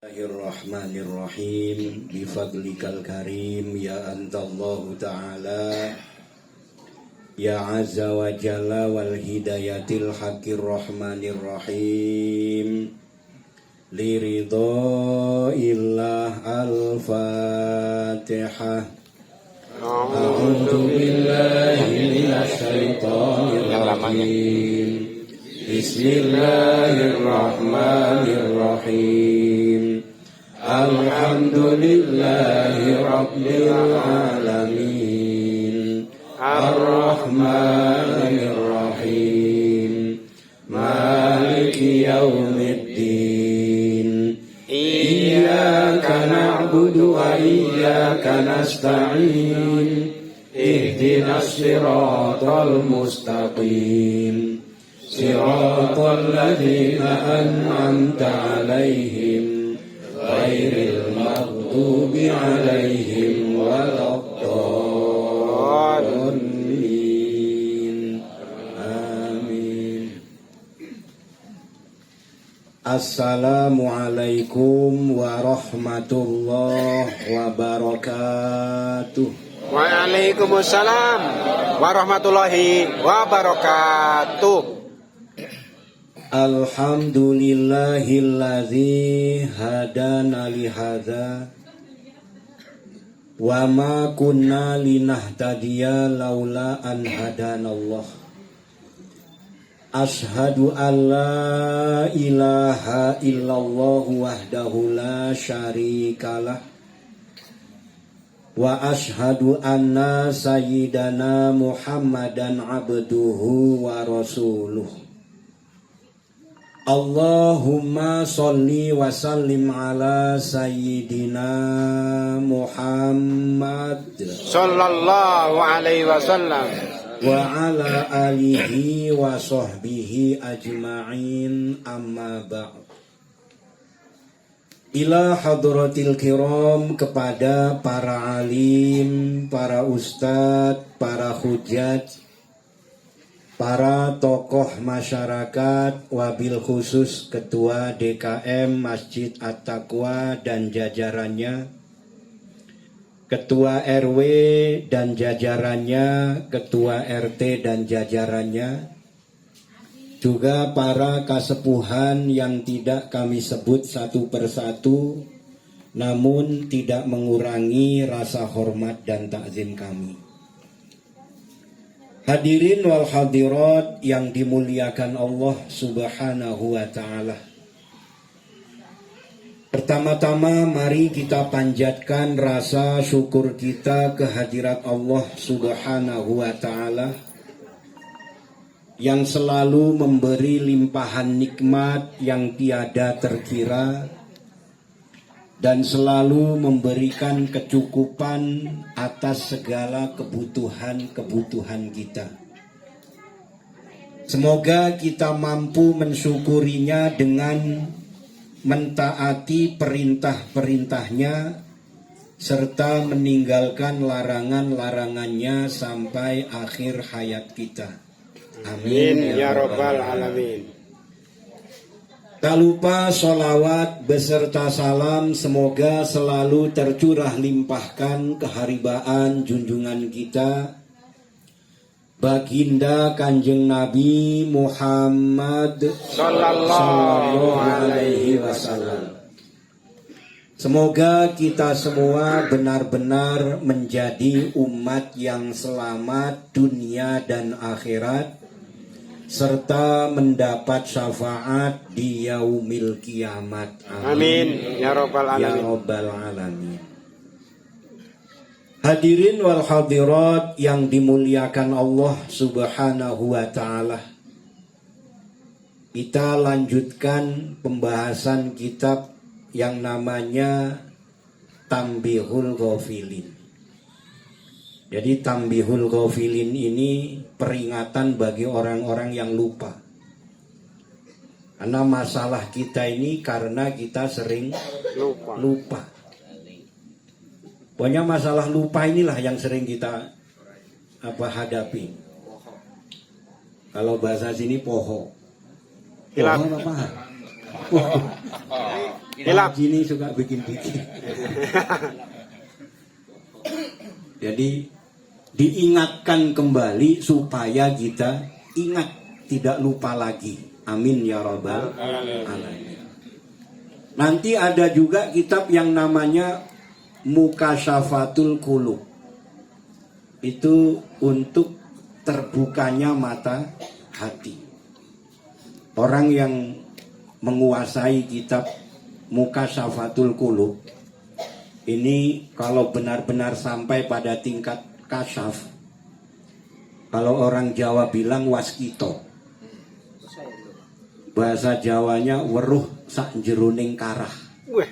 Bismillahirrahmanirrahim. Bifadlikal karim ya antallahu ta'ala ya azza wa jalla wal hidayatil haqqir rahmanir rahim li ridha illah al-fatihah. A'udzu billahi minasy syaithanir rajim. Bismillahirrahmanirrahim. Alhamdulillahi rabbil alamin. Ar-Rahmanir Rahim. Maliki yaumiddin. Iyyaka na'budu wa iyyaka nasta'in. Ihdinas siratal mustaqim. Siratal ladzina an'amta 'alaihim ghairil maghdubi 'alaihim waladdallin. Amin. Assalamualaikum warahmatullahi wabarakatuh. Waalaikumsalam warahmatullahi wabarakatuh. Alhamdulillahilladzi hadana lihadza wa ma kunna linahtadiya laula an hadanallah. Ashhadu an la ilaha illallah wahdahu la syarikalah wa ashhadu anna sayyidana Muhammadan abduhu wa rasuluh. Allahumma sholli wa sallim ala sayyidina Muhammad Sallallahu alaihi wasallam wa ala alihi wa sahbihi ajma'in, amma ba'd. Ila hadratil kiram, kepada para alim, para ustadz, para hujjaj, para tokoh masyarakat, wabil khusus Ketua DKM Masjid At-Taqwa dan jajarannya, Ketua RW dan jajarannya, Ketua RT dan jajarannya, juga para kasepuhan yang tidak kami sebut satu persatu, namun tidak mengurangi rasa hormat dan takzim kami. Hadirin wal hadirat yang dimuliakan Allah Subhanahu wa ta'ala. Pertama-tama mari kita panjatkan rasa syukur kita kehadirat Allah Subhanahu wa ta'ala yang selalu memberi limpahan nikmat yang tiada terkira dan selalu memberikan kecukupan atas segala kebutuhan-kebutuhan kita. Semoga kita mampu mensyukurinya dengan mentaati perintah-perintahnya serta meninggalkan larangan-larangannya sampai akhir hayat kita. Amin ya rabbal alamin. Tak lupa sholawat beserta salam semoga selalu tercurah limpahkan keharibaan junjungan kita Baginda Kanjeng Nabi Muhammad Sallallahu Alaihi Wasallam. Semoga kita semua benar-benar menjadi umat yang selamat dunia dan akhirat, serta mendapat syafaat di yaumil kiamat. Amin ya rabbal alamin. Ya rabbal alamin. Hadirin wal hadirat yang dimuliakan Allah Subhanahu wa ta'ala. Kita lanjutkan pembahasan kitab yang namanya Tanbihul Ghafilin. Jadi Tanbihul Ghafilin ini peringatan bagi orang-orang yang lupa. Karena masalah kita ini karena kita sering lupa. Pokoknya masalah lupa inilah yang sering kita hadapi. Kalau bahasa sini poho. Poho apa? Hilap. Ini suka bikin-bikin. Jadi diingatkan kembali supaya kita ingat, tidak lupa lagi. Amin ya rabbal alamin. Nanti ada juga kitab yang namanya Mukasyafatul Qulub. Itu untuk terbukanya mata hati. Orang yang menguasai kitab Mukasyafatul Qulub ini kalau benar-benar sampai pada tingkat kasyaf, kalau orang Jawa bilang waskito, bahasa Jawanya weruh sak jeruning karah. Wih,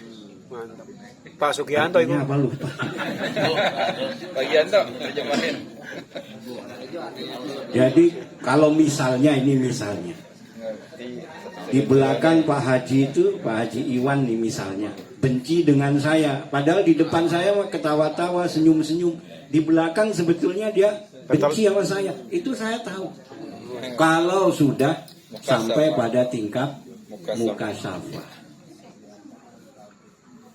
mantap. Pak Sugianto itu. Apa lupa? Bagian tuh terjemahin. Jadi kalau misalnya ini misalnya di belakang Pak Haji itu, Pak Haji Iwan nih misalnya, benci dengan saya, padahal di depan saya mah ketawa-tawa, senyum-senyum. Di belakang sebetulnya dia benci sama saya. Itu saya tahu. Kalau sudah sampai pada tingkat mukasafah.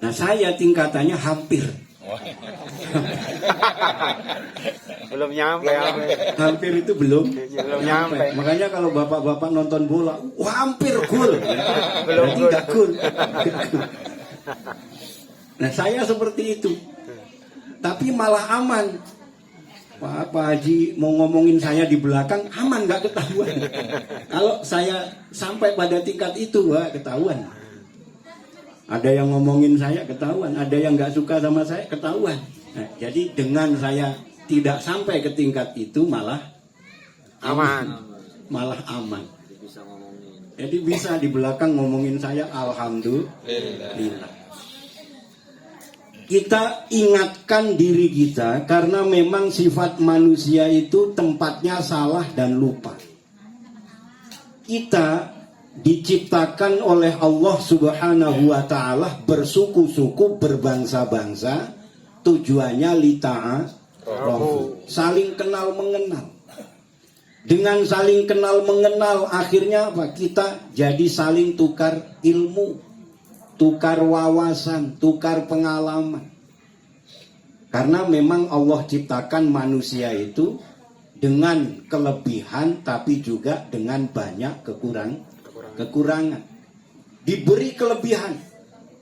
Nah, saya tingkatannya hampir. Belum nyampe. Hampir itu belum nyampe. Makanya kalau bapak-bapak nonton bola, wah hampir gol. Belum Berarti gol. tidak gol. Nah, saya seperti itu. Tapi malah aman. Pak Haji mau ngomongin saya di belakang, aman, nggak ketahuan. Kalau saya sampai pada tingkat itu, wah ketahuan. Ada yang ngomongin saya ketahuan, ada yang nggak suka sama saya ketahuan. Nah, jadi dengan saya tidak sampai ke tingkat itu malah Aman. malah aman. Jadi bisa di belakang ngomongin saya, alhamdulillah. Kita ingatkan diri kita karena memang sifat manusia itu tempatnya salah dan lupa. Kita diciptakan oleh Allah Subhanahu wa taala bersuku-suku, berbangsa-bangsa, tujuannya lita'arofu, saling kenal mengenal. Dengan saling kenal mengenal akhirnya apa? Kita jadi saling tukar ilmu, tukar wawasan, tukar pengalaman. Karena memang Allah ciptakan manusia itu dengan kelebihan tapi juga dengan banyak kekurangan. Diberi kelebihan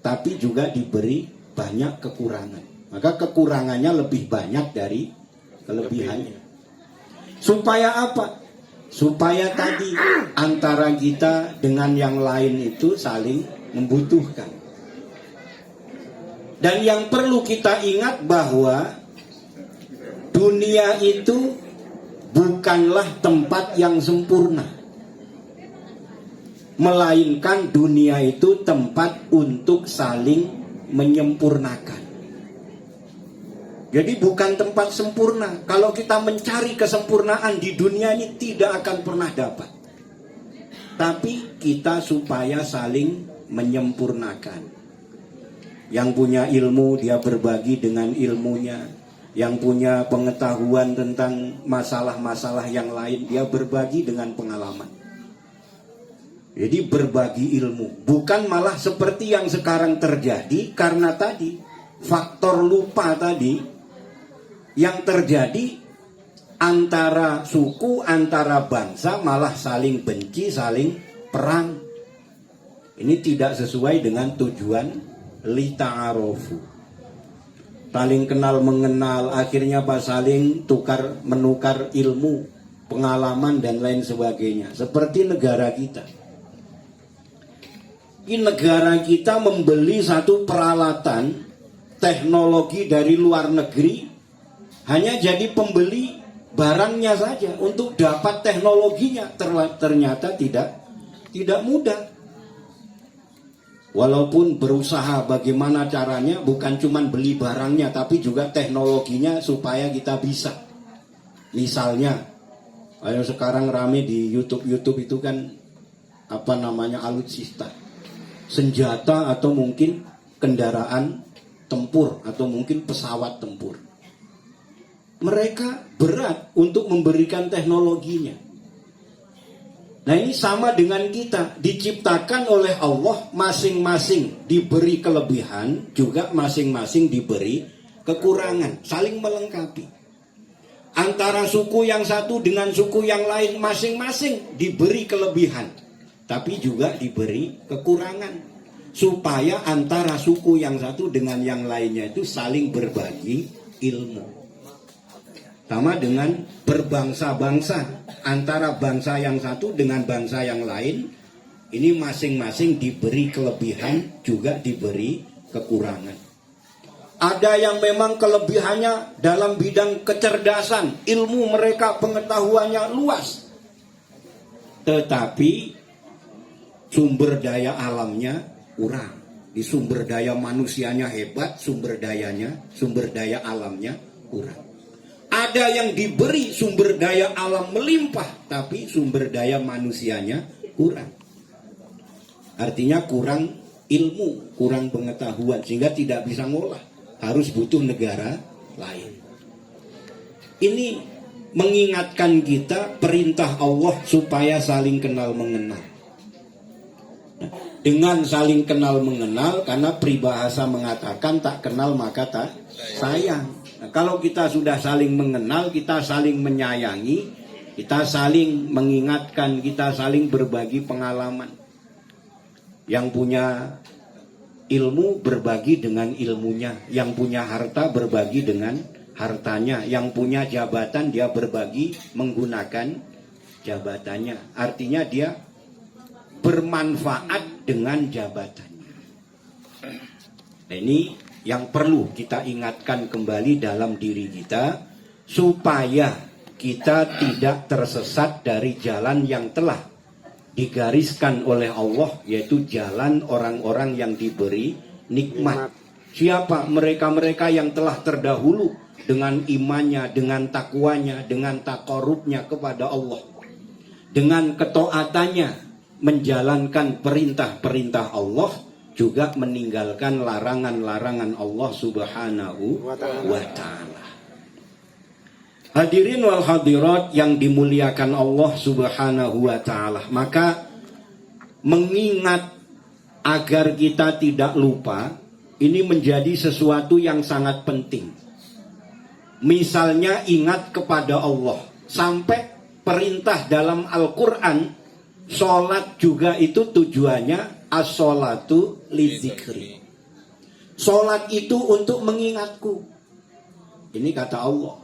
tapi juga diberi banyak kekurangan. Maka kekurangannya lebih banyak dari kelebihannya. Supaya apa? Supaya tadi antara kita dengan yang lain itu saling membutuhkan. Dan yang perlu kita ingat bahwa dunia itu bukanlah tempat yang sempurna, melainkan dunia itu tempat untuk saling menyempurnakan. Jadi bukan tempat sempurna. Kalau kita mencari kesempurnaan di dunia ini tidak akan pernah dapat. Tapi kita supaya saling menyempurnakan. Yang punya ilmu dia berbagi dengan ilmunya. Yang punya pengetahuan tentang masalah-masalah yang lain dia berbagi dengan pengalaman. Jadi berbagi ilmu. Bukan malah seperti yang sekarang terjadi karena tadi faktor lupa tadi. Yang terjadi antara suku, antara bangsa malah saling benci, saling perang. Ini tidak sesuai dengan tujuan lita'arofu. Saling kenal mengenal, akhirnya apa? Saling menukar ilmu, pengalaman dan lain sebagainya. Seperti negara kita. Ini negara kita membeli satu peralatan teknologi dari luar negeri. Hanya jadi pembeli barangnya saja, untuk dapat teknologinya ternyata tidak mudah. Walaupun berusaha bagaimana caranya, bukan cuma beli barangnya tapi juga teknologinya supaya kita bisa. Misalnya, ayo sekarang rame di YouTube itu kan apa namanya, alutsista, senjata atau mungkin kendaraan tempur atau mungkin pesawat tempur. Mereka berat untuk memberikan teknologinya. Nah ini sama dengan kita, diciptakan oleh Allah, masing-masing diberi kelebihan, juga masing-masing diberi kekurangan, saling melengkapi. Antara suku yang satu dengan suku yang lain, masing-masing diberi kelebihan, tapi juga diberi kekurangan, supaya antara suku yang satu dengan yang lainnya itu saling berbagi ilmu. Sama dengan berbangsa-bangsa, antara bangsa yang satu dengan bangsa yang lain, ini masing-masing diberi kelebihan, juga diberi kekurangan. Ada yang memang kelebihannya dalam bidang kecerdasan, ilmu mereka, pengetahuannya luas, tetapi sumber daya alamnya kurang. Di sumber daya manusianya hebat, sumber daya alamnya kurang. Ada yang diberi sumber daya alam melimpah, tapi sumber daya manusianya kurang. Artinya kurang ilmu, kurang pengetahuan, sehingga tidak bisa ngolah. Harus butuh negara lain. Ini mengingatkan kita perintah Allah supaya saling kenal mengenal. Dengan saling kenal mengenal, karena peribahasa mengatakan tak kenal maka tak sayang. Nah, kalau kita sudah saling mengenal, kita saling menyayangi, kita saling mengingatkan, kita saling berbagi pengalaman. Yang punya ilmu berbagi dengan ilmunya, yang punya harta berbagi dengan hartanya, yang punya jabatan dia berbagi menggunakan jabatannya. Artinya dia bermanfaat dengan jabatannya. Nah, ini yang perlu kita ingatkan kembali dalam diri kita, supaya kita tidak tersesat dari jalan yang telah digariskan oleh Allah, yaitu jalan orang-orang yang diberi nikmat. Siapa? Mereka-mereka yang telah terdahulu dengan imannya, dengan takwanya, dengan takarubnya kepada Allah, dengan ketaatannya menjalankan perintah-perintah Allah, juga meninggalkan larangan-larangan Allah Subhanahu wa ta'ala. Hadirin wal hadirat yang dimuliakan Allah Subhanahu wa ta'ala, maka mengingat agar kita tidak lupa, ini menjadi sesuatu yang sangat penting. Misalnya ingat kepada Allah, sampai perintah dalam Al-Quran, sholat juga itu tujuannya as-sholatu lidzikri. Sholat itu untuk mengingatku. Ini kata Allah.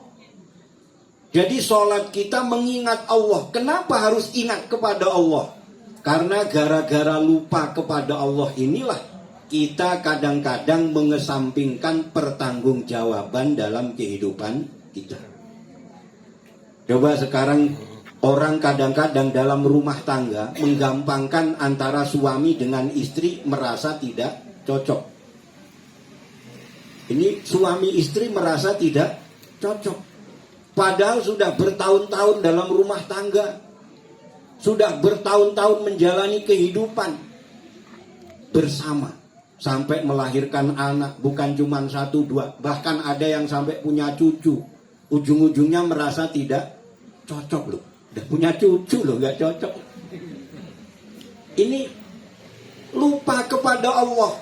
Jadi sholat kita mengingat Allah. Kenapa harus ingat kepada Allah? Karena gara-gara lupa kepada Allah inilah kita kadang-kadang mengesampingkan pertanggungjawaban dalam kehidupan kita. Coba sekarang orang kadang-kadang dalam rumah tangga menggampangkan antara suami dengan istri, merasa tidak cocok. Ini suami istri merasa tidak cocok. Padahal sudah bertahun-tahun dalam rumah tangga, sudah bertahun-tahun menjalani kehidupan bersama, sampai melahirkan anak, bukan cuma 1, 2, bahkan ada yang sampai punya cucu. Ujung-ujungnya merasa tidak cocok loh. Udah punya cucu loh, gak cocok. Ini lupa kepada Allah.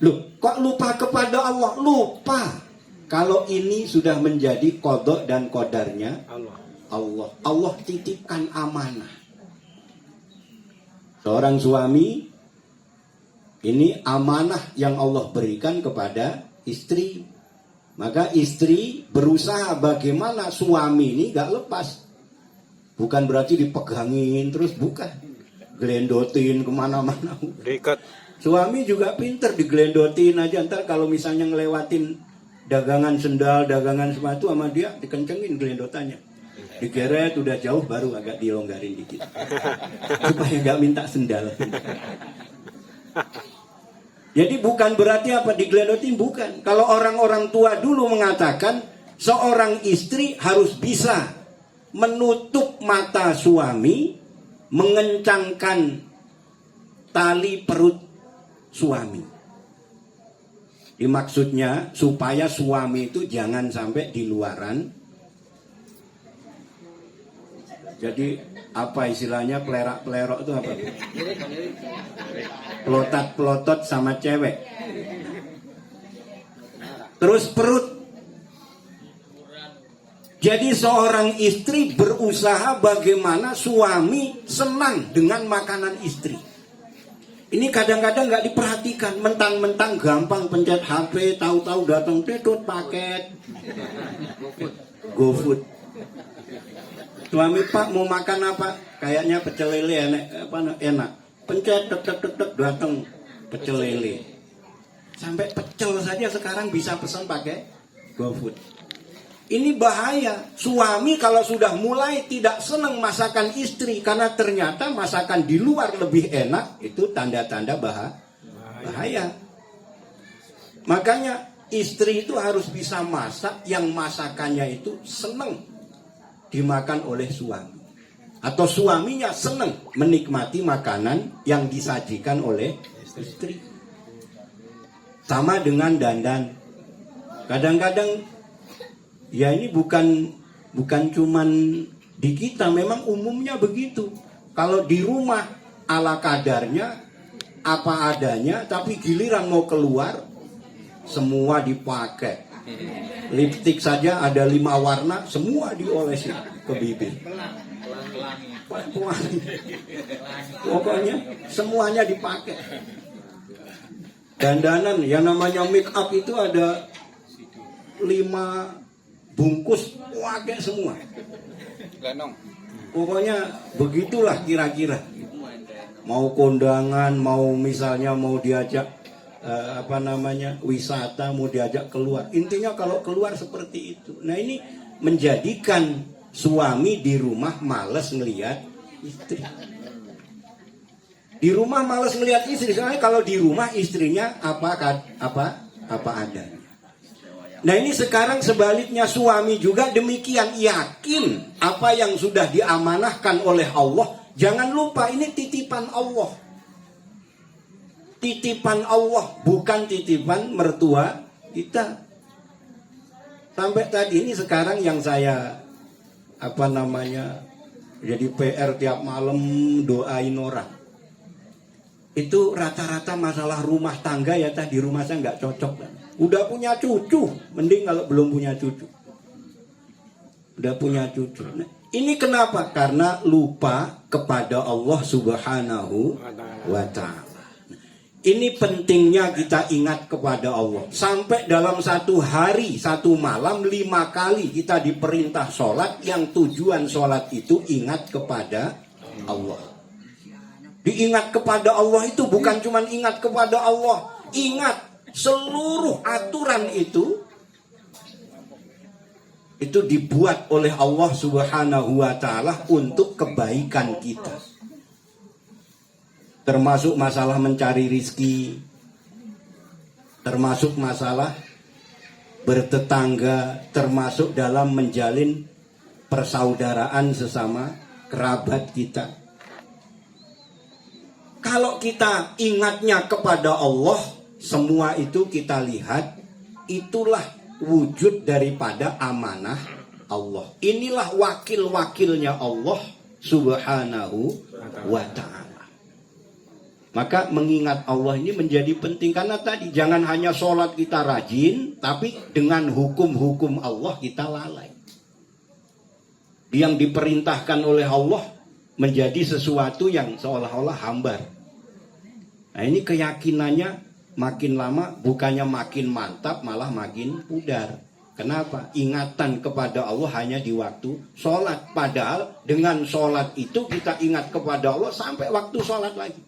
Loh, kok lupa kepada Allah? Lupa kalau ini sudah menjadi qada dan qadarnya Allah. Allah titipkan amanah. Seorang suami, ini amanah yang Allah berikan kepada istri. Maka istri berusaha bagaimana suami ini gak lepas. Bukan berarti dipegangin terus, bukan. Gelendotin kemana-mana. Diikat. Suami juga pinter, digelendotin aja. Ntar kalau misalnya ngelewatin dagangan sendal, dagangan sepatu sama dia, dikencengin gelendotannya. Digeret udah jauh baru agak dilonggarin dikit. Supaya gak minta sendal. Jadi bukan berarti apa digelendotin, bukan. Kalau orang-orang tua dulu mengatakan seorang istri harus bisa menutup mata suami, mengencangkan tali perut suami. Maksudnya supaya suami itu jangan sampai di luaran. Jadi apa istilahnya pelerak-pelerok itu apa? Pelotot-pelotot sama cewek. Terus perut. Jadi seorang istri berusaha bagaimana suami senang dengan makanan istri. Ini kadang-kadang nggak diperhatikan, mentang-mentang gampang pencet HP, tahu-tahu datang dedot paket, GoFood. Suami, Pak mau makan apa? Kayaknya pecel lele enak. Pencet tek datang pecel lele. Sampai pecel saja sekarang bisa pesan pakai GoFood. Ini bahaya. Suami kalau sudah mulai tidak senang masakan istri karena ternyata masakan di luar lebih enak, itu tanda-tanda bahaya. Makanya istri itu harus bisa masak yang masakannya itu senang dimakan oleh suami. Atau suaminya senang menikmati makanan yang disajikan oleh istri. Sama dengan dandan. Kadang-kadang ya ini bukan cuman di kita, memang umumnya begitu. Kalau di rumah ala kadarnya, apa adanya, tapi giliran mau keluar semua dipakai. Lipstik saja ada 5 warna, semua diolesin ke bibir. Pokoknya semuanya dipakai. Dandanan yang namanya make up itu ada 5 bungkus pakai semua. Pokoknya begitulah kira-kira. Mau kondangan, mau misalnya mau diajak wisata, mau diajak keluar. Intinya kalau keluar seperti itu. Nah ini menjadikan suami di rumah malas ngelihat istri. Di rumah malas ngelihat istri. Soalnya kalau di rumah istrinya apa adanya. Nah ini sekarang sebaliknya, suami juga demikian, yakin apa yang sudah diamanahkan oleh Allah. Jangan lupa ini titipan Allah. Titipan Allah, bukan titipan mertua kita. Sampai tadi ini sekarang yang saya jadi PR tiap malam doain orang. Itu rata-rata masalah rumah tangga ya, di rumah saya nggak cocok. Udah punya cucu, mending kalau belum punya cucu. Udah punya cucu. Nah, ini kenapa? Karena lupa kepada Allah Subhanahu wa Ta'ala. Ini pentingnya kita ingat kepada Allah. Sampai dalam satu hari, satu malam 5 kali kita diperintah sholat, yang tujuan sholat itu ingat kepada Allah. Diingat kepada Allah itu bukan cuma ingat kepada Allah, ingat seluruh aturan itu dibuat oleh Allah Subhanahu wa Ta'ala untuk kebaikan kita. Termasuk masalah mencari rizki, termasuk masalah bertetangga, termasuk dalam menjalin persaudaraan sesama kerabat kita. Kalau kita ingatnya kepada Allah, semua itu kita lihat, itulah wujud daripada amanah Allah. Inilah wakil-wakilnya Allah Subhanahu wa Ta'ala. Maka mengingat Allah ini menjadi penting. Karena tadi jangan hanya sholat kita rajin, tapi dengan hukum-hukum Allah kita lalai. Yang diperintahkan oleh Allah menjadi sesuatu yang seolah-olah hambar. Nah ini keyakinannya makin lama bukannya makin mantap, malah makin pudar. Kenapa? Ingatan kepada Allah hanya di waktu sholat. Padahal dengan sholat itu kita ingat kepada Allah sampai waktu sholat lagi.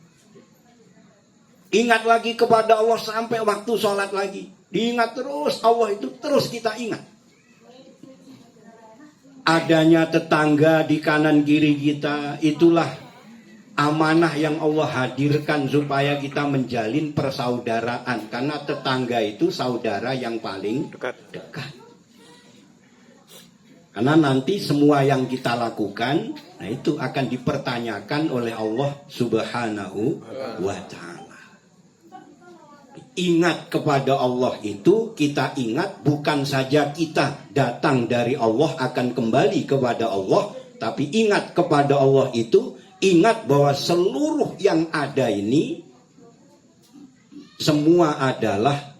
Ingat lagi kepada Allah sampai waktu sholat lagi. Diingat terus Allah itu, terus kita ingat. Adanya tetangga di kanan kiri kita, itulah amanah yang Allah hadirkan supaya kita menjalin persaudaraan. Karena tetangga itu saudara yang paling dekat. Karena nanti semua yang kita lakukan, nah itu akan dipertanyakan oleh Allah Subhanahu wa Ta'ala. Ingat kepada Allah itu, kita ingat bukan saja kita datang dari Allah akan kembali kepada Allah, Tapi ingat kepada Allah itu, ingat bahwa seluruh yang ada ini semua adalah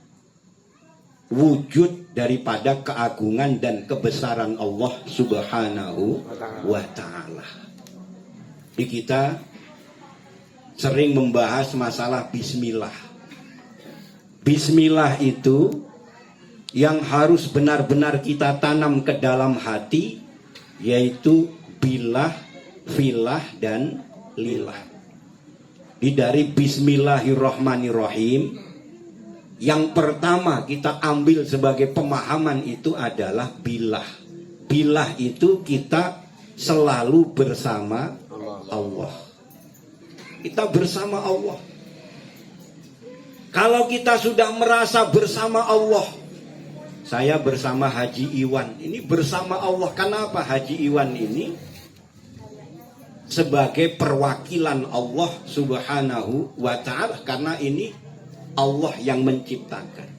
wujud daripada keagungan dan kebesaran Allah Subhanahu wa ta'ala. Jadi kita sering membahas masalah bismillah. Bismillah itu yang harus benar-benar kita tanam ke dalam hati, yaitu billah, filah, dan lillah. Dari bismillahirrahmanirrahim, yang pertama kita ambil sebagai pemahaman itu adalah billah. Billah itu kita selalu bersama Allah. Kita bersama Allah. Kalau kita sudah merasa bersama Allah, saya bersama Haji Iwan, ini bersama Allah. Kenapa Haji Iwan ini? Sebagai perwakilan Allah Subhanahu wa ta'ala, karena ini Allah yang menciptakan.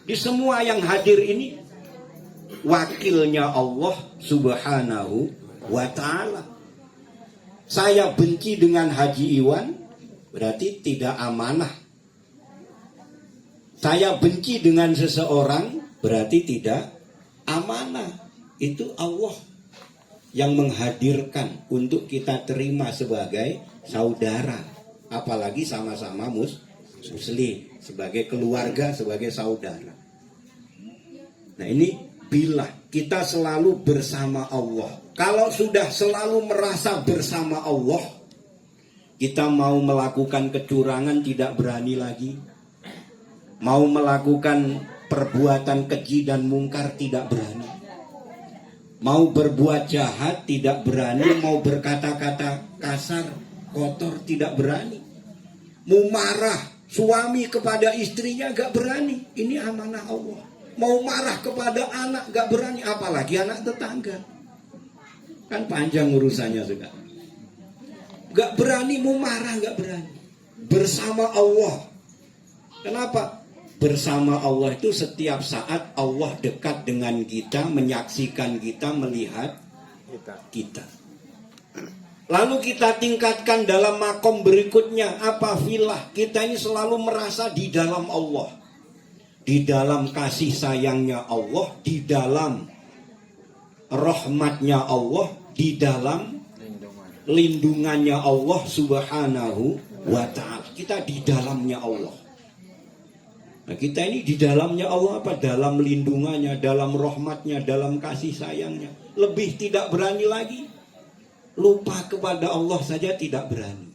Di semua yang hadir ini wakilnya Allah Subhanahu wa ta'ala. Saya benci dengan Haji Iwan, berarti tidak amanah. Saya benci dengan seseorang, berarti tidak amanah. Itu Allah yang menghadirkan untuk kita terima sebagai saudara, apalagi sama-sama muslim, sebagai keluarga, sebagai saudara. Nah ini bila kita selalu bersama Allah. Kalau sudah selalu merasa bersama Allah, kita mau melakukan kecurangan tidak berani lagi, mau melakukan perbuatan keji dan mungkar tidak berani, mau berbuat jahat tidak berani, mau berkata-kata kasar, kotor tidak berani, mau marah suami kepada istrinya gak berani, ini amanah Allah. Mau marah kepada anak gak berani, apalagi anak tetangga, kan panjang urusannya juga. Gak berani, mau marah gak berani. Bersama Allah. Kenapa? Bersama Allah itu setiap saat Allah dekat dengan kita, menyaksikan kita, melihat kita. Lalu kita tingkatkan dalam makom berikutnya, apa? Filah. Kita ini selalu merasa di dalam Allah, di dalam kasih sayangnya Allah, di dalam rahmatnya Allah, di dalam lindungannya Allah Subhanahu wa ta'ala. Kita di dalamnya Allah. Nah, kita ini di dalamnya Allah apa? Dalam lindungannya, dalam rahmatnya, dalam kasih sayangnya. Lebih tidak berani lagi. Lupa kepada Allah saja tidak berani.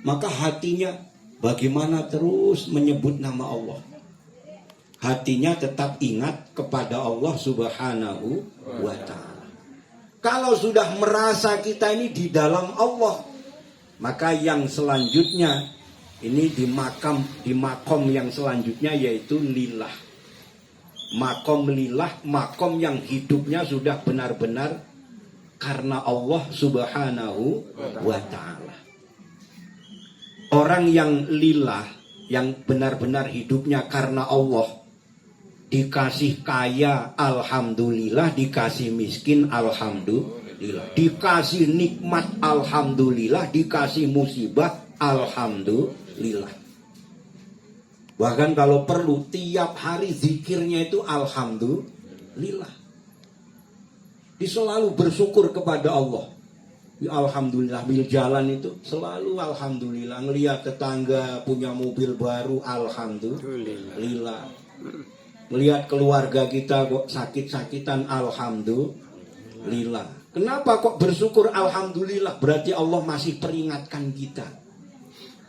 Maka hatinya bagaimana terus menyebut nama Allah. Hatinya tetap ingat kepada Allah Subhanahu wa ta'ala. Kalau sudah merasa kita ini di dalam Allah, maka yang selanjutnya ini di makom yang selanjutnya yaitu lillah. Makom lillah, makom yang hidupnya sudah benar-benar karena Allah Subhanahu wa ta'ala. Orang yang lillah, yang benar-benar hidupnya karena Allah, dikasih kaya alhamdulillah, dikasih miskin alhamdulillah, dikasih nikmat alhamdulillah, dikasih musibah alhamdulillah. Bahkan kalau perlu tiap hari zikirnya itu alhamdulillah. Dia selalu bersyukur kepada Allah. Alhamdulillah, bil jalan itu selalu alhamdulillah. Ngelihat tetangga punya mobil baru alhamdulillah. Melihat keluarga kita kok sakit-sakitan alhamdulillah. Kenapa kok bersyukur alhamdulillah? Berarti Allah masih peringatkan kita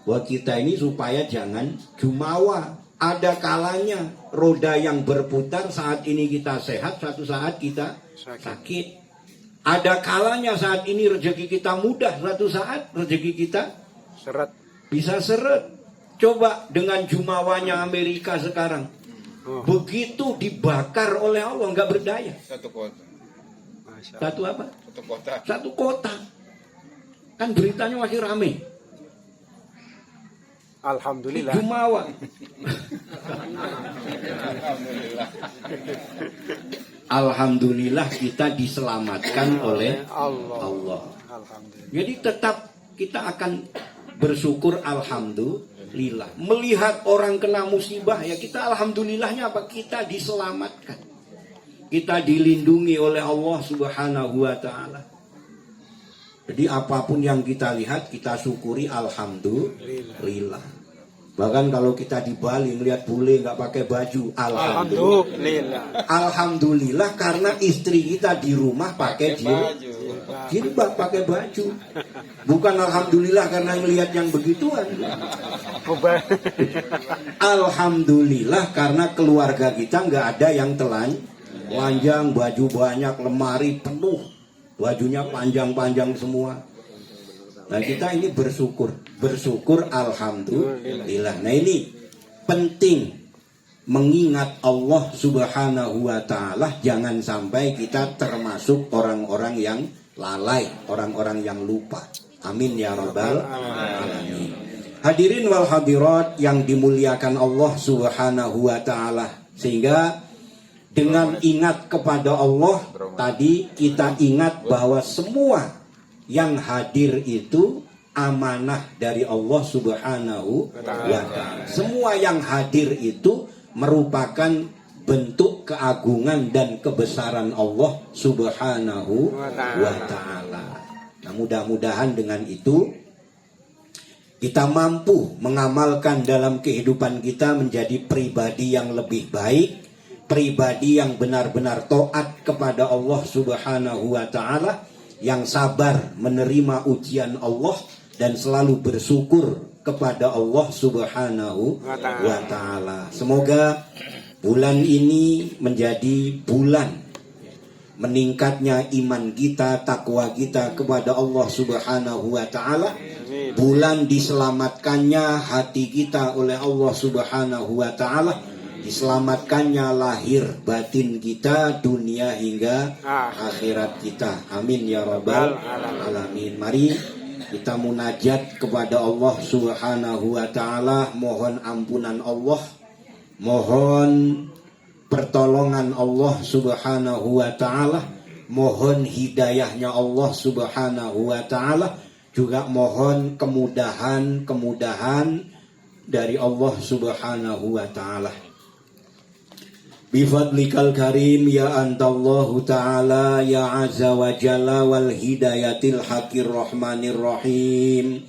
bahwa kita ini supaya jangan jumawa. Ada kalanya roda yang berputar, saat ini kita sehat, suatu saat kita sakit. Ada kalanya saat ini rezeki kita mudah, suatu saat rezeki kita bisa seret. Coba dengan jumawanya Amerika sekarang. Begitu dibakar oleh Allah, nggak berdaya. Satu kota. Satu apa? Satu kota. Satu kota. Kan beritanya masih rame. Alhamdulillah. Jumawa. Alhamdulillah. Alhamdulillah kita diselamatkan oleh Allah. Alhamdulillah. Jadi tetap kita akan bersyukur alhamdulillah. Melihat orang kena musibah ya kita alhamdulillahnya apa? Kita diselamatkan. Kita dilindungi oleh Allah Subhanahu wa taala. Jadi apapun yang kita lihat kita syukuri alhamdulillah. Bahkan kalau kita di Bali melihat bule nggak pakai baju, alhamdulillah. Alhamdulillah karena istri kita di rumah pakai jilbab, pakai baju. Bukan alhamdulillah karena melihat yang begituan. Alhamdulillah karena keluarga kita nggak ada yang telanjang, baju banyak, lemari penuh, bajunya panjang-panjang semua. Nah kita ini bersyukur alhamdulillah. Nah ini penting mengingat Allah Subhanahu wa taala, jangan sampai kita termasuk orang-orang yang lalai, orang-orang yang lupa. Amin ya rabbal alamin. Hadirin wal hadirat yang dimuliakan Allah Subhanahu wa taala, sehingga dengan ingat kepada Allah tadi kita ingat bahwa semua yang hadir itu amanah dari Allah Subhanahu wa ta'ala. Semua yang hadir itu merupakan bentuk keagungan dan kebesaran Allah Subhanahu wa ta'ala. Nah, mudah-mudahan dengan itu kita mampu mengamalkan dalam kehidupan kita menjadi pribadi yang lebih baik, pribadi yang benar-benar taat kepada Allah Subhanahu wa ta'ala, yang sabar menerima ujian Allah dan selalu bersyukur kepada Allah Subhanahu wa ta'ala. Semoga bulan ini menjadi bulan meningkatnya iman kita, takwa kita kepada Allah Subhanahu wa ta'ala. Bulan diselamatkannya hati kita oleh Allah Subhanahu wa ta'ala, diselamatkannya lahir batin kita, dunia hingga akhirat kita. Amin ya rabbal alamin. Mari kita munajat kepada Allah Subhanahu wa ta'ala, mohon ampunan Allah, mohon pertolongan Allah Subhanahu wa ta'ala, mohon hidayahnya Allah Subhanahu wa ta'ala, juga mohon kemudahan dari Allah Subhanahu wa ta'ala. Bifadlikal karim ya antallahu ta'ala ya azza wa jalla wal hidayatil hakir rahmanir rahim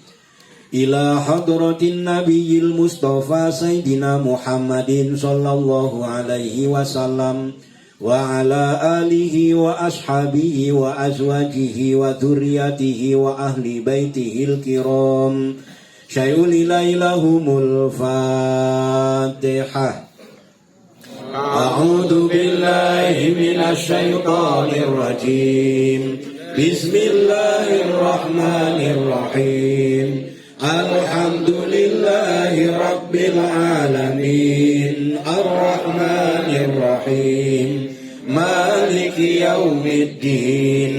ila hadratin nabiyil mustafa sayyidina Muhammadin sallallahu alaihi wasallam wa ala alihi wa ashabihi wa azwajihi wa dhurriyyatihi wa ahli baitihil kiram syai'ul ilaihumul fatihah. أعوذ بالله من الشيطان الرجيم بسم الله الرحمن الرحيم الحمد لله رب العالمين الرحمن الرحيم مالك يوم الدين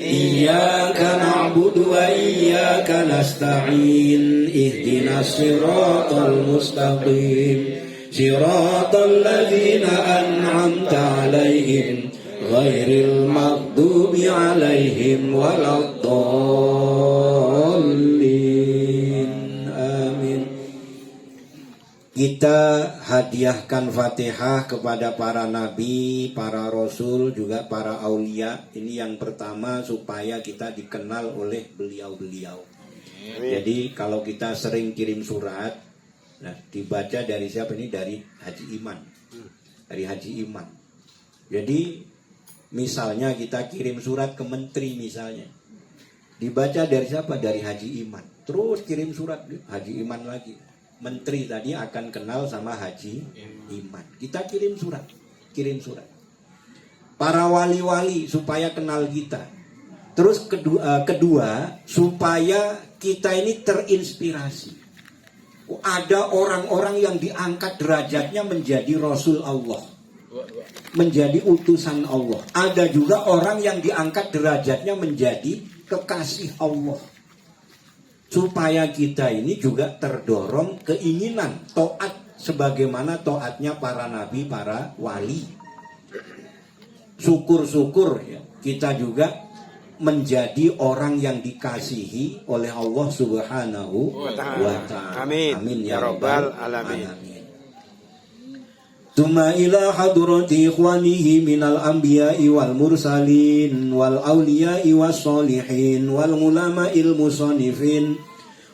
إياك نعبد وإياك نستعين اهدنا الصراط المستقيم صراط الذين أنعمت عليهم غير المغضوب عليهم ولا الضالين آمين. Kita hadiahkan Fatihah kepada para nabi, para rasul, juga para aulia. Ini yang pertama supaya kita dikenal oleh beliau-beliau. Jadi kalau kita sering kirim surat, nah, dibaca dari siapa ini? Dari Haji Iman. Dari Haji Iman. Jadi misalnya kita kirim surat ke menteri misalnya, dibaca dari siapa? Dari Haji Iman. Terus kirim surat Haji Iman lagi. Menteri tadi akan kenal sama Haji Iman. Kita kirim surat. Para wali-wali supaya kenal kita. Terus kedua supaya kita ini terinspirasi. Ada orang-orang yang diangkat derajatnya menjadi Rasul Allah, menjadi utusan Allah. Ada juga orang yang diangkat derajatnya menjadi kekasih Allah. Supaya kita ini juga terdorong keinginan taat sebagaimana taatnya para nabi, para wali. syukur-syukur ya, kita juga menjadi orang yang dikasihi oleh Allah Subhanahu wa ta'ala. Amin ya rabbal alamin. Tsumma ila hadrati ikhwanihi minal anbiya'i wal mursalin wal awliya'i was solihin wal ulama'il musannifin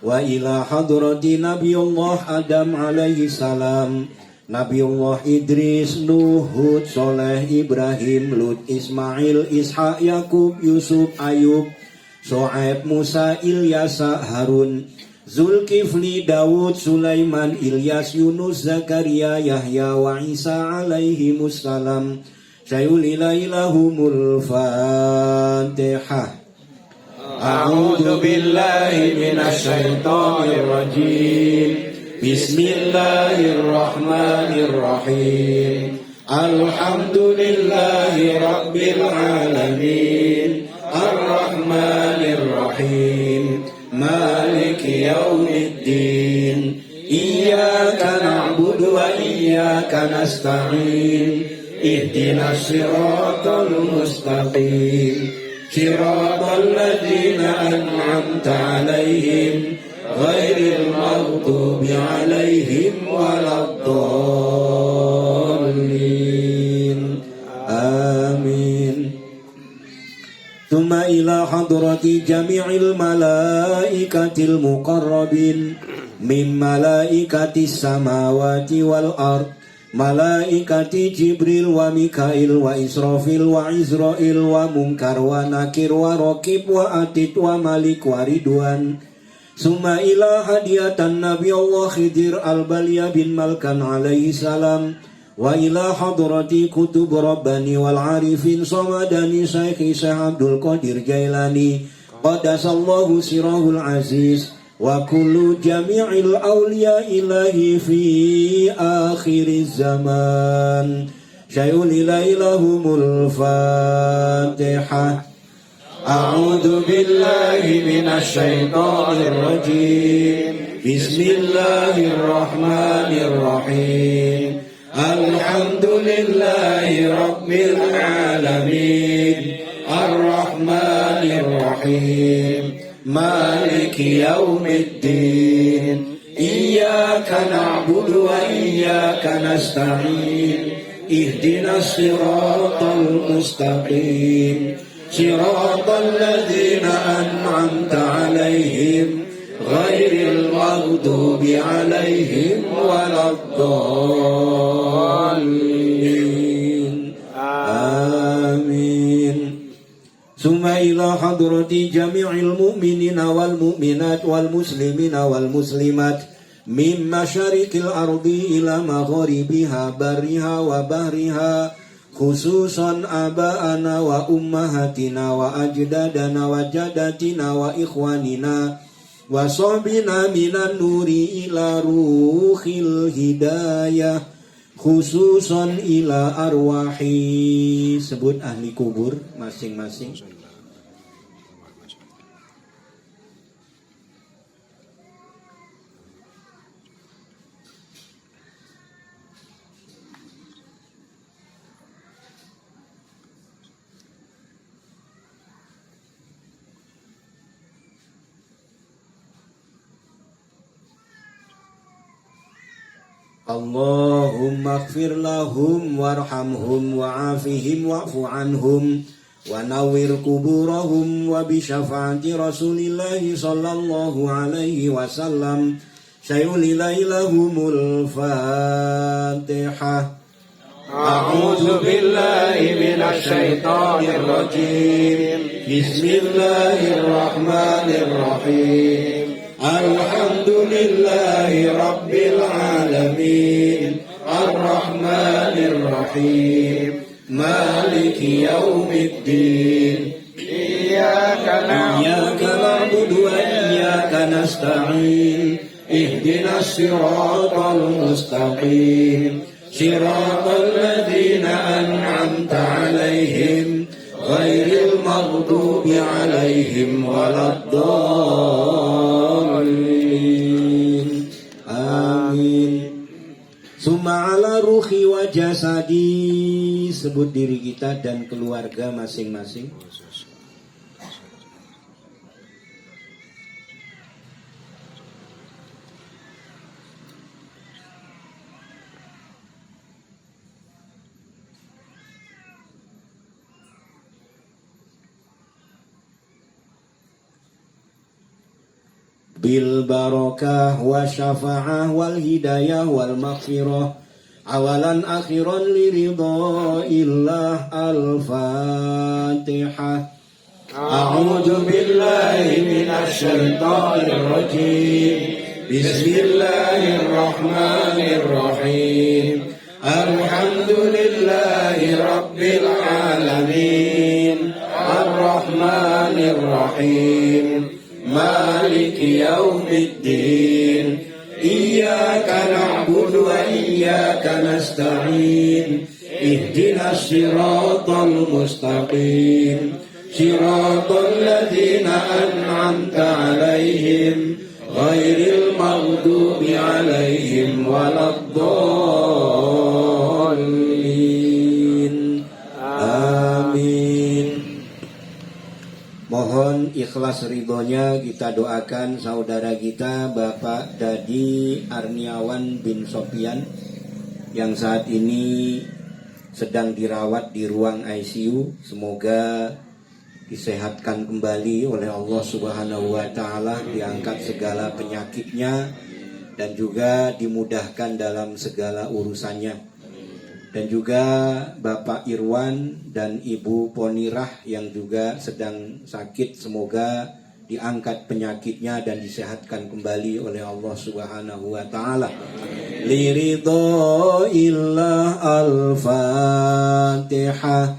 wa ila hadrati Nabiullah Adam alaihi salam, Nabiullah Idris, Nuh, Hud, Soleh, Ibrahim, Lut, Ismail, Ishak, Yakub, Yusuf, Ayub, Shoaib, Musa, Ilyasa, Harun, Zulkifli, Dawud, Sulaiman, Ilyas, Yunus, Zakaria, Yahya, wa Isa alaihi mussalam. Syayulilahumul Fatihah. A'udzu billahi minasy syaithanir rajim. Bismillahirrahmanirrahim. Alhamdulillahi rabbil alamin. Ar-Rahmanir-Rahim. Maliki yaumiddin. Iyyaka na'budu wa iyyaka nasta'in. Ihdinas siratal mustaqim. Siratal ladzina an'amta 'alaihim ghairil maghdubi 'alaihim waladdallin. Amin. Tsumma ila hadrati jami'il malaikatil muqarrabin mim malaikatis samawati wal ard, malaikati Jibril wa Mikail wa Israfil wa Izrail wa Munkar wa Nakir wa Raqib wa Atid wa Malik wa Ridwan. Summa ila hadiyatan Nabi Allah Khidir al-Balya bin Malkan alaihi salam wa ila hadrati kutub Rabbani wal Arifin Samadani Syekh Abdul Qadir Jailani qadasallahu sirahul aziz wa kullu jami'il awliya ilahi fi akhiriz zaman. Syayulilahumul Fatihah. A'udzu billahi minasy syaithanir rajim. Bismillahirrahmanirrahim. Alhamdulillahi rabbil alamin. Ar-Rahmanir-Rahim. Maliki yaumiddin. Iyyaka na'budu wa iyyaka nasta'in. Ihdinas siratal mustaqim. Siratal ladzina an'amta 'alaihim ghairil maghdubi 'alaihim waladdallin. Amin. Summa ila hadrati jami'il mu'minina wal mu'minat wal muslimina wal muslimat min masyariqil ardi ila magharibiha barriha wa bahriha, khususan aba'ana wa ummahatina wa ajdadana wa jadatina wa ikhwanina wa sahbina minan nuri ila ruhil hidayah, khususan ila arwahi. Sebut ahli kubur masing-masing. Allahumma ighfir lahum warhamhum wa'afihim wa'fu anhum wa nawwir kuburahum wa bi syafaati Rasulillahi sallallahu alaihi wasallam. Syayulilahumul Fatihah. A'udzu billahi minasy syaithanir rajim. Bismillahirrahmanirrahim. Alhamdulillahi rabbil alamin. Ar-Rahmanir-Rahim. Maliki yaumiddin. Iyyaka na'budu wa iyyaka nasta'in. Ihdinas siratal mustaqim. Siratal ladzina an'amta 'alaihim ghairil maghdubi 'alaihim waladdallin. Amin. Summa ala ruhi wa jasadi. Sebut diri kita dan keluarga masing-masing. Bil barakah wa syafa'ah wal hidayah wal maghfirah awalan akhiran li ridhaillah. Al-Fatihah. A'udzu billahi minasy syaithanir rajim. Bismillahirrahmanirrahim. Alhamdulillahi rabbil alamin. Ar-Rahmanir Rahim. Maliki yaumiddin. Iyyaka na'budu wa iyyaka nasta'in. Ihdinas siratal mustaqim. Siratal ladzina an'amta 'alaihim ghairil maghdubi 'alaihim waladdallin. Amin. Mohon ikhlas ridhonya kita doakan saudara kita Bapak Dadi Arniawan bin Sofian yang saat ini sedang dirawat di ruang ICU. Semoga disehatkan kembali oleh Allah Subhanahu wa Ta'ala, diangkat segala penyakitnya dan juga dimudahkan dalam segala urusannya. Dan juga Bapak Irwan dan Ibu Ponirah yang juga sedang sakit, semoga diangkat penyakitnya dan disehatkan kembali oleh Allah Subhanahu wa Ta'ala. Liridhaillah. Al-Fatihah.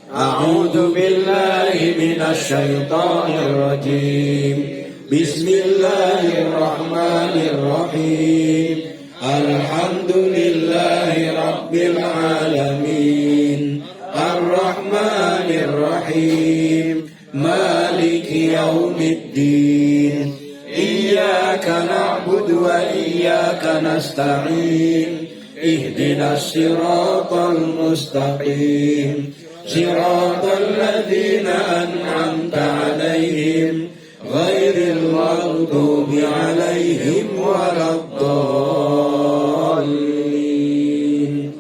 A'udzu billahi minasy syaithanir rajim. Bismillahirrahmanirrahim. Alhamdulillahi rabbil alamin. Ar-Rahmanir Rahim. Maliki yaumiddin. Iyyaka na'budu wa iyyaka nasta'in. Ihdinas siratal mustaqim. Siratal ladzina an'amta 'alaihim ghairil maghdubi 'alaihim waladdallin.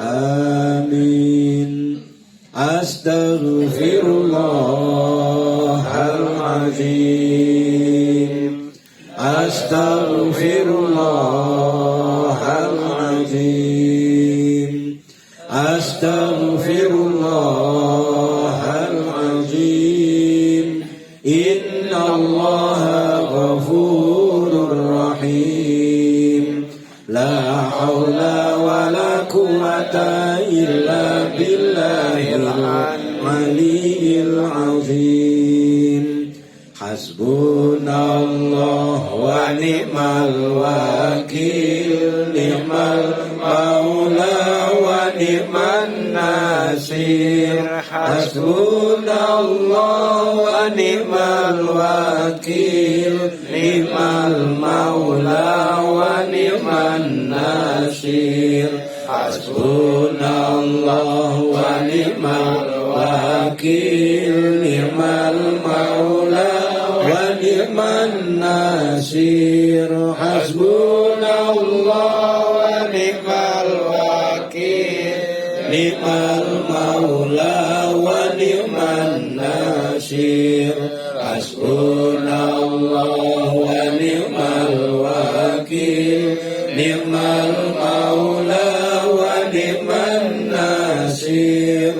Amin. Astaghfirullahalazim. Astaghfirullahalazim. Astaghfirullahalazim. Innallaha ghafurur rahim. La haula wa la quwwata illa billahil aliyyil azim. Hasbunallah wa ni'mal wakil. Ni'mal maula wa ni'man nasir. Hasbunallah wa ni'mal wakil. Ni'mal maula wa ni'man nasir. Hasbunallah wa ni'mal wakil. Ni'mal maula wa ni'man nasir. Hasbunallah wa ni'mal wakil. Ni'mal maula wa ni'man nasir. Hasbunallah wa ni'mal wakil. Ni'mal maula wa ni'man nasir.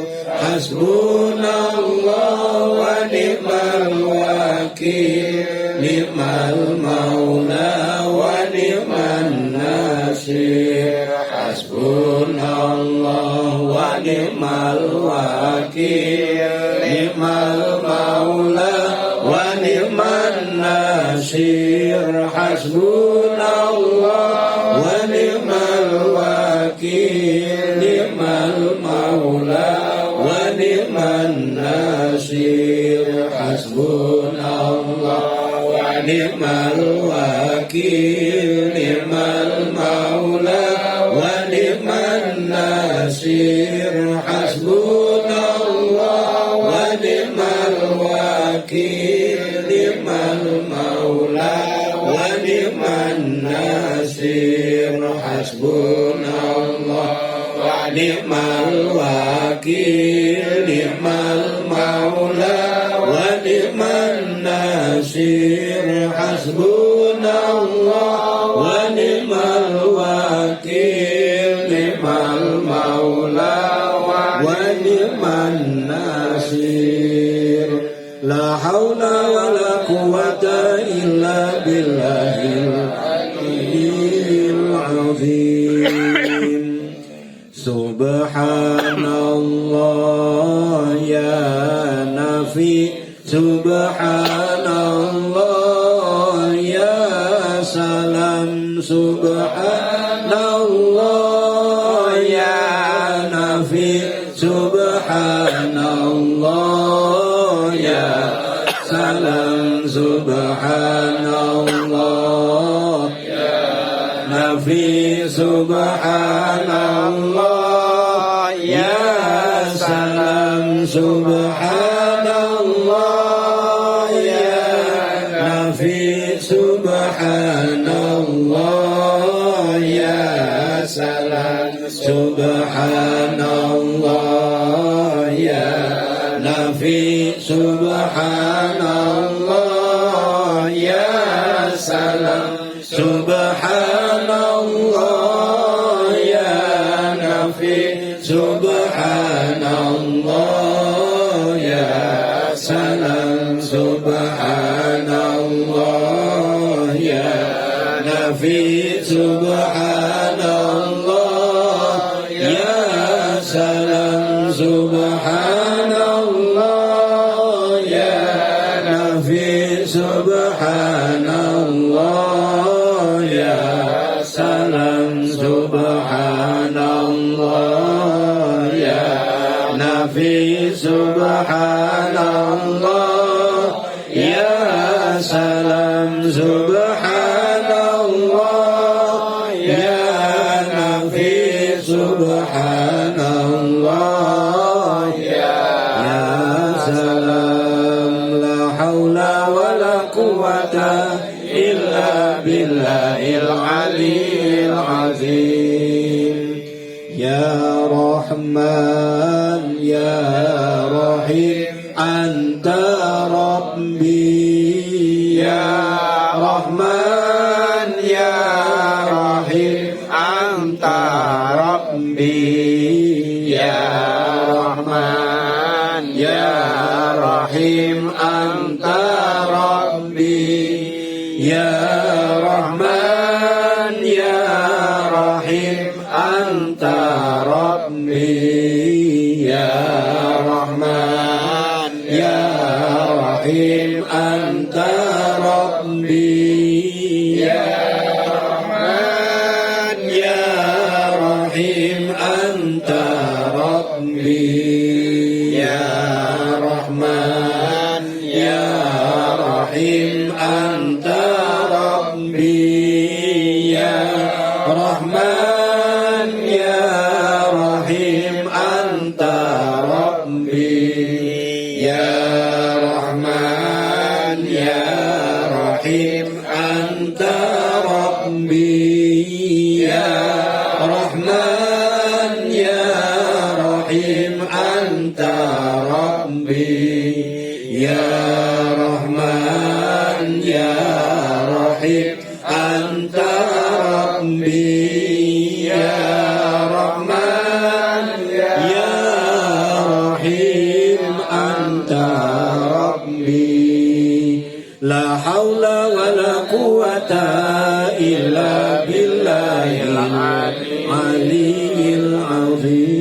Hasbunallah wa ni'mal wakil. Ni'mal maula wa ni'man nasir. Hasbunallah wa ni'mal wakil. Ni'mal maula wa ni'man nasir. Hasbunallah wa ni'mal wakil. Ni'mal maula wa ni'man nasir. Hasbunallah wa ni'mal wakil. Ni'mal maula wa ni'man nasir, hasbunallah wa ni'mal wakil, ni'mal maula wa ni'man nasir, hasbunallah wa ni'mal wakil, ni'mal maula wa ni'man nasir, hasbunallah wa ni'mal wakil, ni'mal maula wa ni'man nasir. La haula wa la quwwata illa billahil aliyyil azim. Subhanallah ya nafi, subhanallah ya salam, subhanallah ya nafi, subhanallah ya salam, subhanallah ya nafi, subhanallah ya salam, subhanallah ya nafi, subhanallah ya salam, subhanallah ya nafi, subhanallah ya salam, subhanallah ya nafi, subhanallah ya salam, subhanallah ya nafi, subhanallah ya salam, subhanallah ya nafi, subhanallah ya salam, subhanallah ya nafi, subhanallah ya salam, subhanallah ya nafi, subhanallah ya salam. La haula wa la quwwata illa billahil aliyyil azim. Ya Rahman ya Rahim anta Rabbi, ya Rahman ya Rahim anta Rabbi, ya Rahman ya Rahim anta Rabbi, ya Rahman ya Rahim anta Rabbi, ya Rahman ya Rahim anta Rabbi, ya Rahman ya Rahim anta Rabbi, ya Rahman ya Rahim anta Rabbi, ya Rahman ya Rahim anta Rabbi, ya Rahman ya Rahim anta Rabbi, ya Rahman ya Rahim anta Rabbi, ya Rahman ya Rahim anta Rabbi, ya Rahman ya Rahim anta Rabbi. La haula wa la quwwata illa billahil aliyyil azim.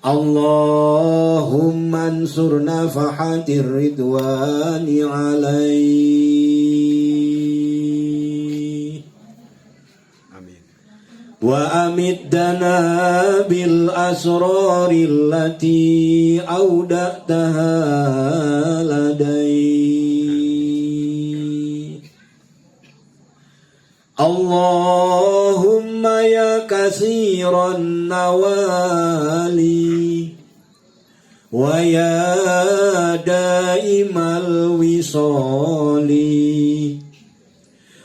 Allahumma ansurna fahatir ridwani alaihi. Amin. Wa amiddana bil asraril lati audataha ladai. Allahumma ya kasiran nawali wa ya daimal wisali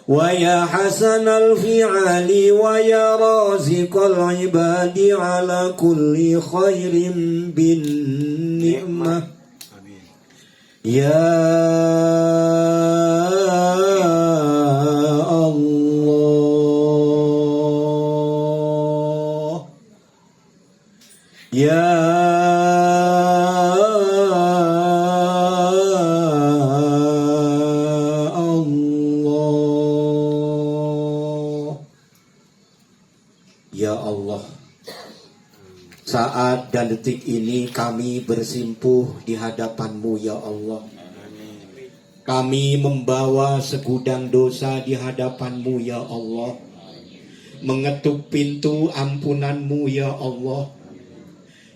wa ya hasanal fi'ali wa ya raziqal ibadi ala kulli khairin bin ni'mah Amin. ya Allah ya Allah ya Allah. Saat dan detik ini kami bersimpuh di hadapan-Mu ya Allah. Kami membawa segudang dosa di hadapan-Mu ya Allah. Mengetuk pintu ampunan-Mu ya Allah.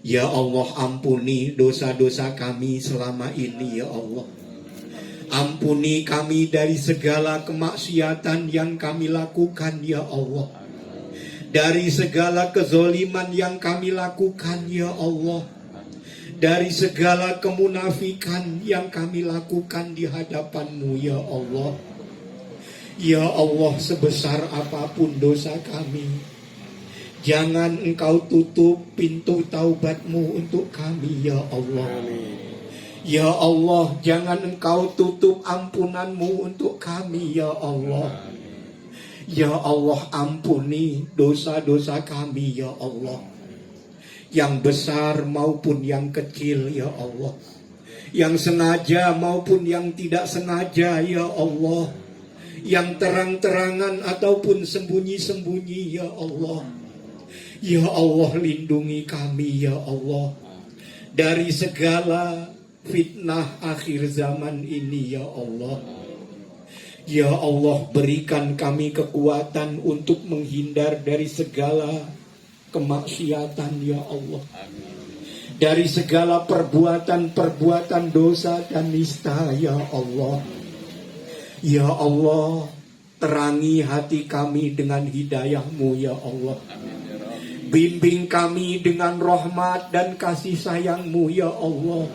Ya Allah, ampuni dosa-dosa kami selama ini ya Allah. Ampuni kami dari segala kemaksiatan yang kami lakukan ya Allah. Dari segala kezoliman yang kami lakukan ya Allah. Dari segala kemunafikan yang kami lakukan di hadapan-Mu ya Allah. Ya Allah, sebesar apapun dosa kami, jangan Engkau tutup pintu taubat-Mu untuk kami ya Allah. Ya Allah, jangan Engkau tutup ampunan-Mu untuk kami ya Allah. Ya Allah, ampuni dosa-dosa kami ya Allah, yang besar maupun yang kecil ya Allah, yang sengaja maupun yang tidak sengaja ya Allah, yang terang-terangan ataupun sembunyi-sembunyi ya Allah. Ya Allah, lindungi kami ya Allah dari segala fitnah akhir zaman ini ya Allah. Ya Allah, berikan kami kekuatan untuk menghindar dari segala kemaksiatan ya Allah. Dari segala perbuatan-perbuatan dosa dan nista ya Allah. Ya Allah, terangi hati kami dengan hidayah-Mu ya Allah. Bimbing kami dengan rahmat dan kasih sayang-Mu ya Allah.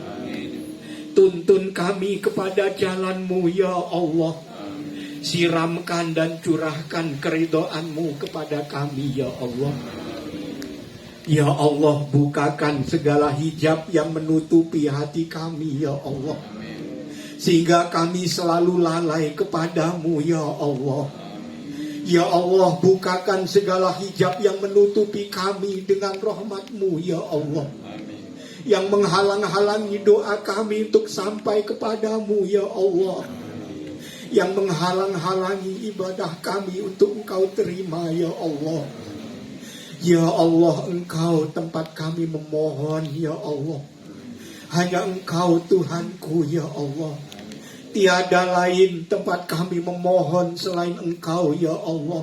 Tuntun kami kepada jalan-Mu ya Allah. Siramkan dan curahkan keridhaan-Mu kepada kami ya Allah. Ya Allah, bukakan segala hijab yang menutupi hati kami ya Allah, sehingga kami selalu lalai kepadamu ya Allah. Ya Allah, bukakan segala hijab yang menutupi kami dengan rahmat-Mu ya Allah, yang menghalang-halangi doa kami untuk sampai kepadamu ya Allah, yang menghalang-halangi ibadah kami untuk Engkau terima ya Allah. Ya Allah, Engkau tempat kami memohon ya Allah. Hanya Engkau Tuhanku ya Allah. Tiada lain tempat kami memohon selain Engkau ya Allah.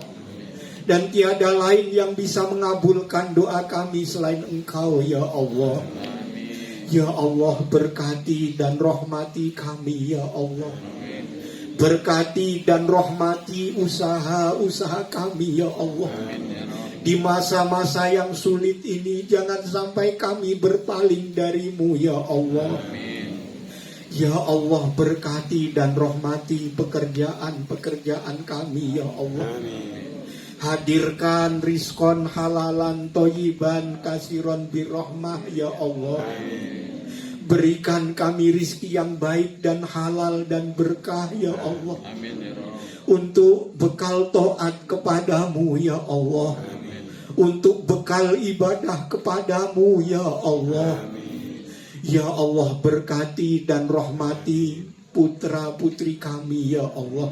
Dan tiada lain yang bisa mengabulkan doa kami selain Engkau ya Allah. Ya Allah, berkati dan rahmati kami ya Allah. Berkati dan rahmati usaha-usaha kami ya Allah. Di masa-masa yang sulit ini, jangan sampai kami berpaling dari-Mu ya Allah. Ya Allah, berkati dan rahmati pekerjaan-pekerjaan kami ya Allah. Hadirkan rizkon halalan toyiban kasiron birrahmah ya Allah. Berikan kami rizki yang baik dan halal dan berkah ya Allah. Untuk bekal taat kepadamu ya Allah. Untuk bekal ibadah kepadamu ya Allah. Ya Allah, berkati dan rahmati putra putri kami ya Allah.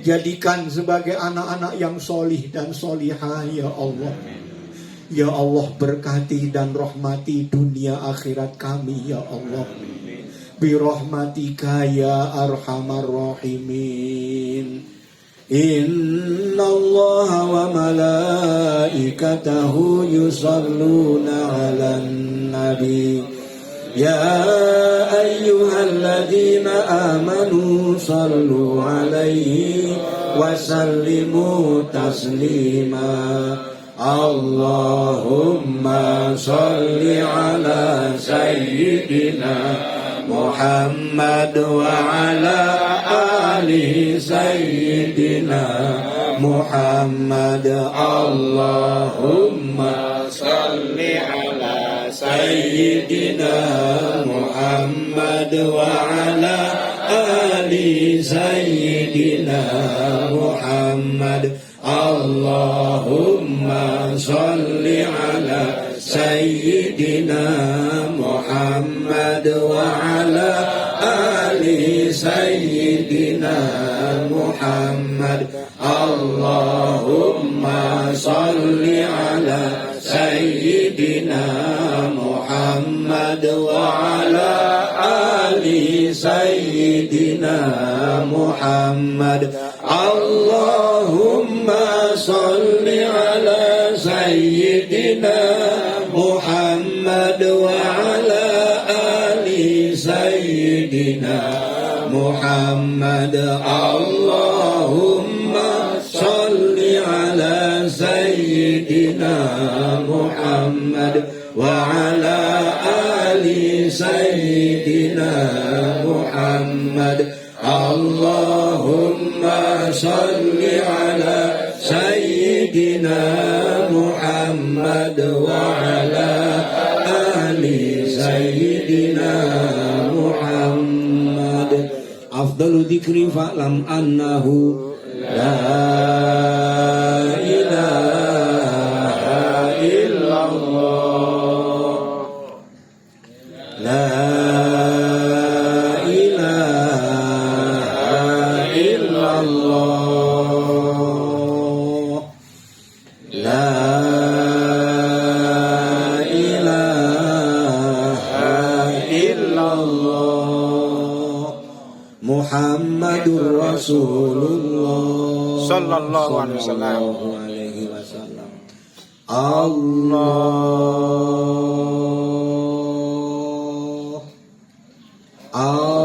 Jadikan sebagai anak-anak yang solih dan solihah ya Allah. Ya Allah, berkati dan rahmati dunia akhirat kami ya Allah. Birahmatika ya arhamar rahimin. Inna Allah wa malaikatahu yusalluna ala nabi. Ya ayyuhalladzina amanu sallu alaihi وسلموا تسليما اللهم صل على سيدنا محمد وعلى آل سيدنا محمد اللهم صل على سيدنا محمد وعلى آل سيدنا محمد اللهم صل على سيدنا محمد وعلى آل سيدنا محمد اللهم صل على سيدنا محمد وعلى آل سيدنا محمد اللهم صل على سيدنا محمد وعلى آل سيدنا محمد اللهم صل على سيدنا محمد وعلى آل سيدنا محمد اللهم صل على سيدنا محمد وعلى آل سيدنا محمد أفضل ذكر فاعلم أنه لا إله إلا الله لا إله إلا الله لا إله إلا الله محمد رسول الله صلى الله عليه وسلم الله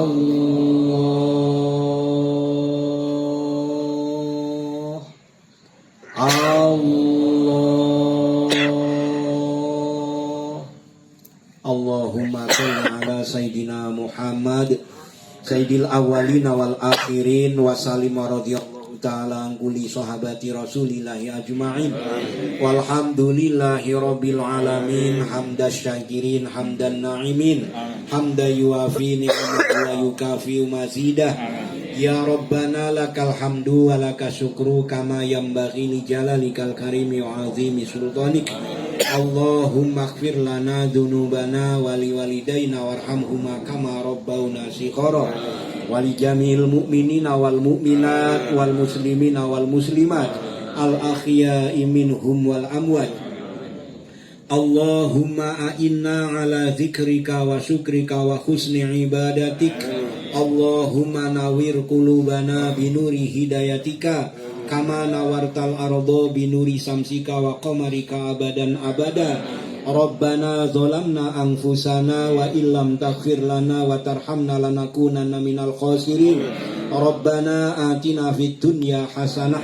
الله الله اللهم صل على سيدنا محمد Sayyidil awalina wal akhirin wa salim wa radhiyallahu ta'ala an kulli sahabati rasulillahi ajma'in walhamdulillahi rabbil alamin hamdas syakirin hamdan na'imin hamda yuafi ni'matahu wa yukafi mazidah ya rabbana lakal hamdu wa lakas syukru kama yanbaghi li jalalikal karimi wa azimi sultanik Allahumma ighfir lana dzunubana wa liwalidayna warhamhuma kama rabbawna shighara wa li jami'il mu'minina wal mu'minat wal muslimina wal muslimat al ahya'i minhum wal amwat Allahumma a'inna ala dzikrika wa syukrika wa husni ibadatik Allahumma nawwir qulubana binuri hidayatika kama nawartal ardo binuri samsika wa qamarika abadan abada Rabbana zalamna anfusana wa illam taghfir lana wa tarhamna lanakunanna minal khasirin Rabbana atina fid dunya hasanah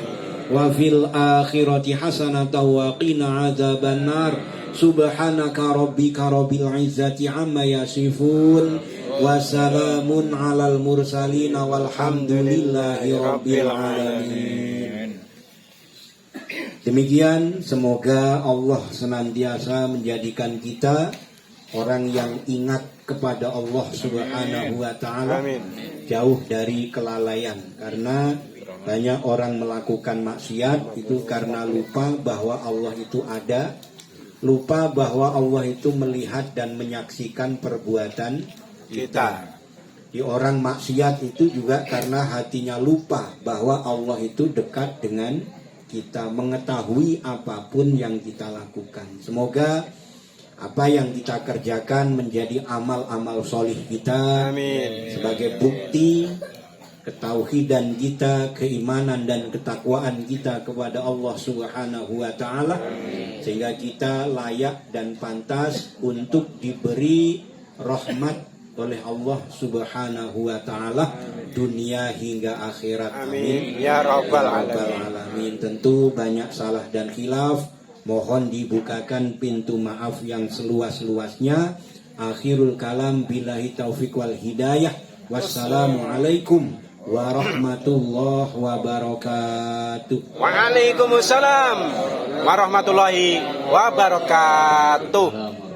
wa fil akhirati hasanah wa qina adzabannar subhanaka rabbika rabbil izzati amma yasifun wa salamun alal mursalin walhamdulillahi rabbil alamin. Demikian, semoga Allah senantiasa menjadikan kita orang yang ingat kepada Allah Subhanahu wa ta'ala, jauh dari kelalaian. Karena banyak orang melakukan maksiat itu karena lupa bahwa Allah itu ada, lupa bahwa Allah itu melihat dan menyaksikan perbuatan kita. Di orang maksiat itu juga karena hatinya lupa bahwa Allah itu dekat dengan kita, mengetahui apapun yang kita lakukan. Semoga apa yang kita kerjakan menjadi amal-amal solih kita. Amin. Sebagai bukti ketauhidan kita, keimanan dan ketakwaan kita kepada Allah Subhanahu wa ta'ala, sehingga kita layak dan pantas untuk diberi rahmat oleh Allah Subhanahu wa taala dunia hingga akhirat. Amin ya rabbal alamin. Tentu banyak salah dan khilaf, mohon dibukakan pintu maaf yang seluas-luasnya. Akhirul kalam billahi taufiq wal hidayah. Wassalamualaikum warahmatullahi wabarakatuh. Waalaikumsalam warahmatullahi wabarakatuh.